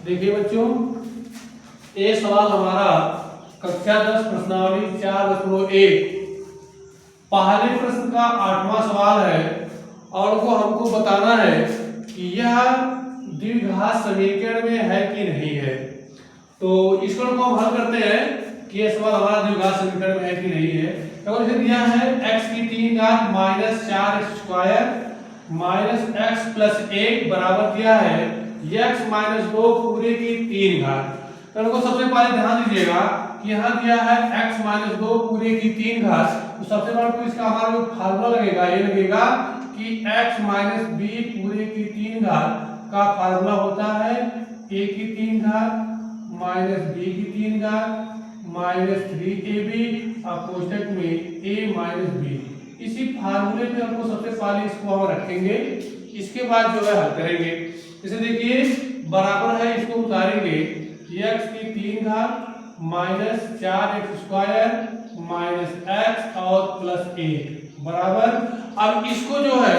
देखिए बच्चों, ये सवाल हमारा कक्षा 10 प्रश्नावली 4.1 पहले प्रश्न का 8वां सवाल है और वो हमको बताना है कि यह द्विघात समीकरण में है कि नहीं है। तो इसको हम हल करते हैं कि यह सवाल हमारा द्विघात समीकरण में है कि नहीं है। तो इसे दिया है x की 3 घात minus 4x square minus x plus 1 बराबर दिया है x माइनस 2 पूरे की 3 घात। तो इनको सबसे पहले ध्यान दीजिएगा कि यहाँ दिया है x माइनस 2 पूरे की 3 घात। तो सबसे पहले तो इसका हमारा जो फार्मूला लगेगा ये लगेगा कि x माइनस बी पूरे की 3 घात का फार्मूला होता है a की 3 घात माइनस बी की 3 घात माइनस 3ab और कोष्टक में a माइनस बी। इसी फार्मूले पे हमको सबसे पहले इसको हम रखेंगे, इसके बाद जो है हल करेंगे। जैसे देखिए बराबर है, इसको उतारेंगे x की 3 घात minus 4x square minus x और प्लस 1 बराबर। अब इसको जो है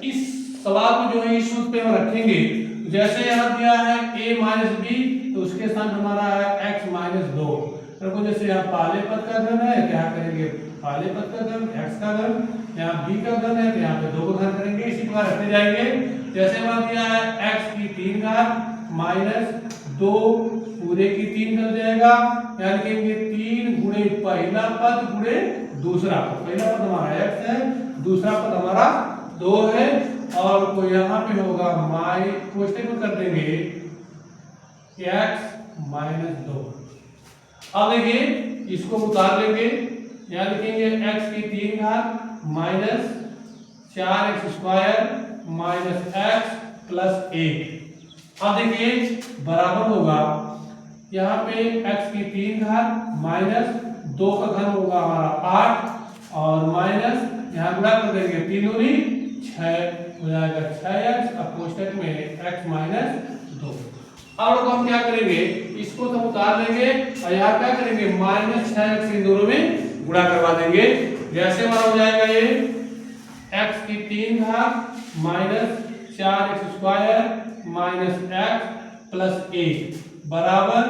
इस सवाल को जो है इस सूत्र पे हम रखेंगे। जैसे यहाँ दिया है a माइनस बी तो उसके साथ हमारा है x माइनस 2। तो जैसे यहाँ पहले पद का घन है क्या करेंगे, पहले पद का घन x का घन, यहाँ b का घन है तो यहाँ पे 2 का घन करेंगे। इसी प्रकार रखते जाएंगे। जैसे हमारा दिया है x की 3 घात माइनस 2 पूरे की 3 कर जाएगा, यहाँ लिखेंगे 3 गुणे पहला पद गुणे दूसरा पद। पहला पद हमारा x है, दूसरा पद हमारा 2 है और को यहाँ पे होगा कोष्टक में कर देंगे x माइनस 2। अब देखिए इसको उतार लेंगे, यहाँ लिखेंगे x की 3 घात minus 4x square minus x plus 1। अब देखिए बराबर होगा यहाँ पे x की 3 घात माइनस 2 का घन होगा हमारा 8 और माइनस यहाँ गुणा कर देंगे 3 दूनी 6 हो जाएगा 6x और कोष्टक में x माइनस 2। अब हम क्या करेंगे, इसको तो उतार लेंगे और यहाँ क्या करेंगे माइनस 6x इन दोनों में गुणा करवा देंगे। जैसे हमारा हो जाएगा ये x की 3 घात minus 4x square minus x plus 1 बराबर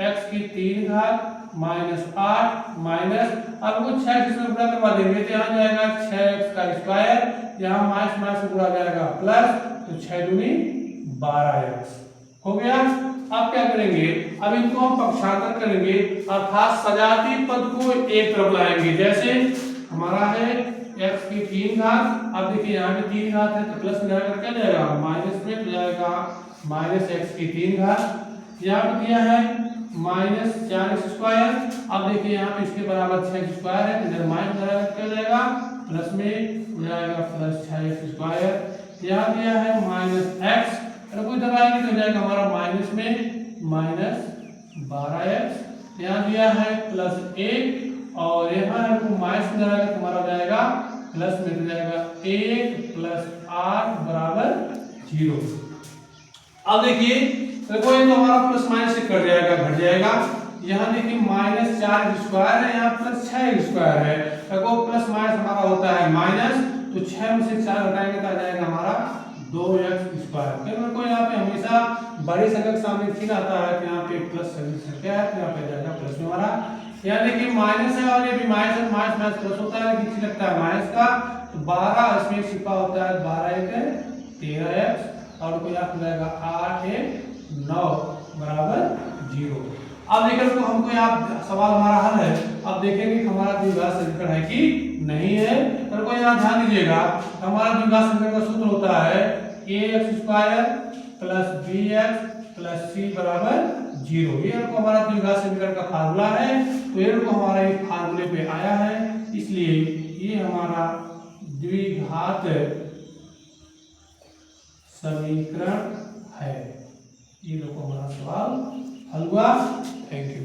x की 3 घात माइनस 8 माइनस, अब वो 6 से गुणा करवा देंगे तो यहाँ जाएगा 6x का स्क्वायर, यहाँ माइनस माइनस से गुणा जाएगा प्लस, तो 6 दूनी 12x हो गया। अब क्या करेंगे, अब इनको हम पक्षांतर करेंगे अर्थात सजातीय पद को एक तरफ लाएंगे। जैसे हमारा है x की 3 घात, अब देखिए यहाँ पे 3 घात है तो प्लस में जाएगा क्या जाएगा माइनस में तो जाएगा माइनस x की 3 घात। यहाँ पे दिया है माइनस 4x स्क्वायर, अब देखिए यहाँ पे इसके बराबर 6x स्क्वायर है तो इधर माइनस जाएगा क्या जाएगा प्लस में हो जाएगा प्लस 6x स्क्वायर। यहाँ दिया है माइनस x, कोई दबाएंगे तो जाएगा हमारा माइनस में माइनस 12x, यहाँ दिया है प्लस 1 और यहाँ है वो माइनस में जाएगा तो हमारा हो जाएगा प्लस में हो जाएगा 1 प्लस 8 बराबर 0। अब देखिए देखो ये तो हमारा प्लस माइनस से कट जाएगा घट जाएगा। यहाँ देखिए माइनस 4 स्क्वायर है, यहाँ प्लस 6 स्क्वायर है। देखो प्लस माइनस हमारा होता है माइनस, तो 6 में से 4 घटाएंगे तो आ जाएगा हमारा 2x स्क्वायर। फिर को यहाँ पे हमेशा बड़ी संख्या के सामने चिन्ह आता है तो यहाँ पे प्लस संख्या है तो यहाँ पे जाएगा प्लस में हमारा। यहाँ देखिए माइनस है और ये भी माइनस है, माइनस माइनस प्लस होता है लेकिन चिन्ह लगता है माइनस का, तो 12 इसमें छिपा होता है 12 1 13x और कोई यहाँ जाएगा 8 1 9 बराबर 0। अब देखिए तो हमको यहाँ सवाल हमारा हल है। अब देखेंगे कि हमारा द्विघात समीकरण है कि नहीं है। तो को यहाँ ध्यान दीजिएगा हमारा द्विघात समीकरण का सूत्र होता है ax square plus bx plus c बराबर 0। ये को हमारा द्विघात समीकरण का फार्मूला है, तो ये को हमारा ये फार्मूले पे आया है, इसलिए ये हमारा द्विघात समीकरण है। ये लोग हमारा सवाल हल हुआ। Thank you.